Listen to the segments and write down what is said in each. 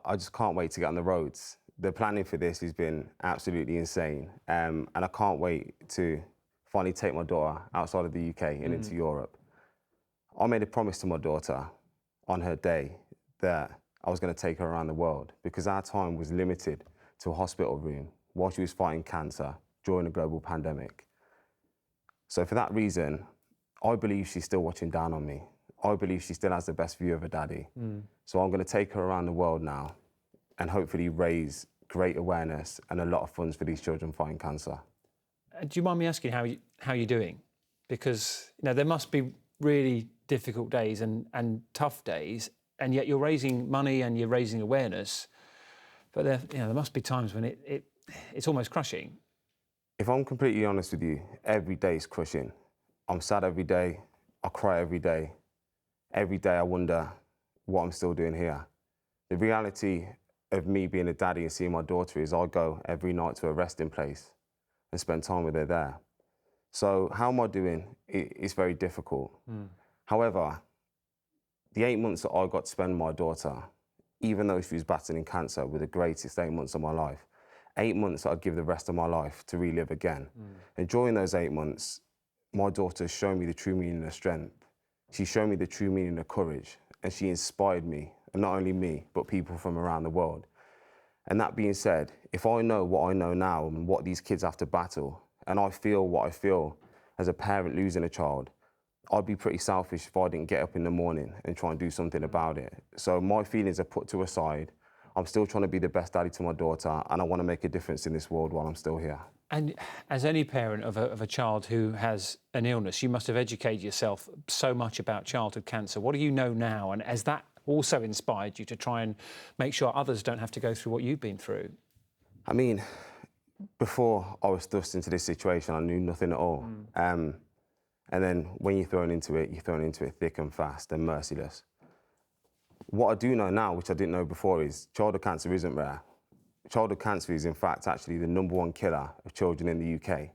I just can't wait to get on the roads. The planning for this has been absolutely insane. And I can't wait to finally take my daughter outside of the UK and into Europe. I made a promise to my daughter on her day that I was going to take her around the world because our time was limited to a hospital room while she was fighting cancer during a global pandemic. So for that reason, I believe she's still watching down on me. I believe she still has the best view of her daddy. So I'm going to take her around the world now and hopefully raise great awareness and a lot of funds for these children fighting cancer. Do you mind me asking how you're doing? Because there must be really difficult days and tough days, and yet you're raising money and you're raising awareness. But there must be times when it's almost crushing. If I'm completely honest with you, every day is crushing. I'm sad every day. I cry every day. Every day I wonder what I'm still doing here. The reality of me being a daddy and seeing my daughter is I go every night to a resting place and spend time with her there. So how am I doing? It's very difficult. However, the 8 months that I got to spend with my daughter, even though she was battling cancer, were the greatest 8 months of my life. 8 months I'd give the rest of my life to relive again. And during those 8 months, my daughter has shown me the true meaning of strength. She showed me the true meaning of courage, and she inspired me, and not only me, but people from around the world. And that being said, if I know what I know now and what these kids have to battle, and I feel what I feel as a parent losing a child, I'd be pretty selfish if I didn't get up in the morning and try and do something about it. So my feelings are put to a side. I'm still trying to be the best daddy to my daughter, and I want to make a difference in this world while I'm still here. And as any parent of a child who has an illness, you must have educated yourself so much about childhood cancer. What do you know now? And has that also inspired you to try and make sure others don't have to go through what you've been through? I mean, before I was thrust into this situation, I knew nothing at all. And then when you're thrown into it thick and fast and merciless. What I do know now, which I didn't know before, is childhood cancer isn't rare. Childhood cancer is, in fact, actually the #1 killer of children in the UK.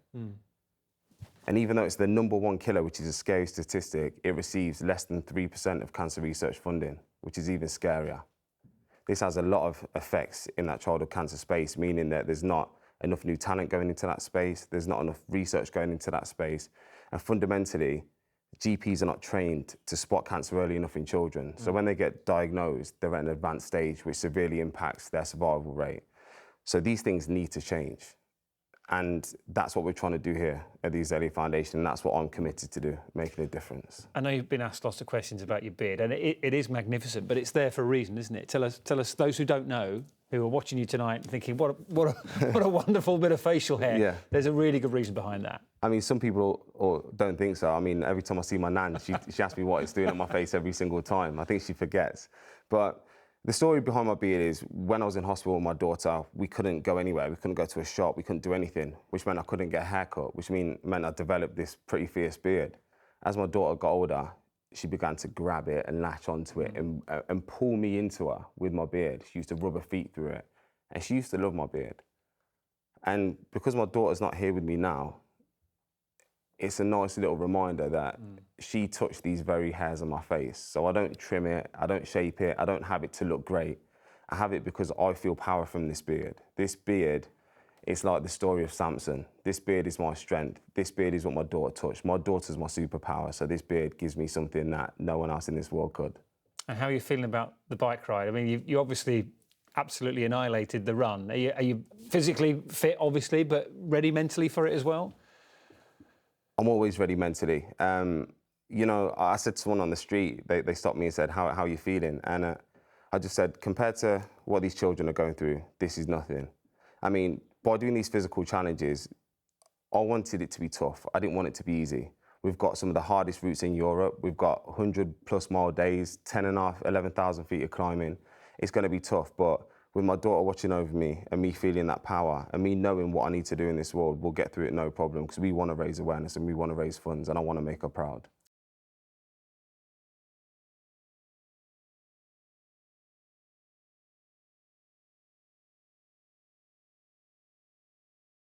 And even though it's the #1 killer, which is a scary statistic, it receives less than 3% of cancer research funding, which is even scarier. This has a lot of effects in that childhood cancer space, meaning that there's not enough new talent going into that space, there's not enough research going into that space, and fundamentally, GPs are not trained to spot cancer early enough in children. So when they get diagnosed, they're at an advanced stage, which severely impacts their survival rate. So these things need to change. And that's what we're trying to do here at the Azaylia Foundation, and that's what I'm committed to do, making a difference. I know you've been asked lots of questions about your beard, and it is magnificent, but it's there for a reason, isn't it? Tell us, those who don't know, who are watching you tonight and thinking, what a wonderful bit of facial hair. Yeah. There's a really good reason behind that. I mean, some people don't think so. I mean, every time I see my nan, she asks me what it's doing on my face every single time. I think she forgets. But the story behind my beard is when I was in hospital with my daughter, we couldn't go anywhere. We couldn't go to a shop. We couldn't do anything, which meant I couldn't get a haircut, which meant I developed this pretty fierce beard. As my daughter got older, she began to grab it and latch onto it and pull me into her with my beard. She used to rub her feet through it, and she used to love my beard. And because my daughter's not here with me now, it's a nice little reminder that she touched these very hairs on my face. So I don't trim it, I don't shape it, I don't have it to look great. I have it because I feel power from this beard. This beard, it's like the story of Samson. This beard is my strength. This beard is what my daughter touched. My daughter's my superpower, so this beard gives me something that no one else in this world could. And how are you feeling about the bike ride? I mean, you obviously absolutely annihilated the run. Are you physically fit, obviously, but ready mentally for it as well? I'm always ready mentally. You know, I said to someone on the street, they stopped me and said, how are you feeling? And I just said, compared to what these children are going through, this is nothing. I mean, by doing these physical challenges, I wanted it to be tough. I didn't want it to be easy. We've got some of the hardest routes in Europe. We've got 100+ mile days, 10.5, 11,000 feet of climbing. It's going to be tough, but with my daughter watching over me and me feeling that power and me knowing what I need to do in this world, we'll get through it no problem, because we want to raise awareness and we want to raise funds, and I want to make her proud.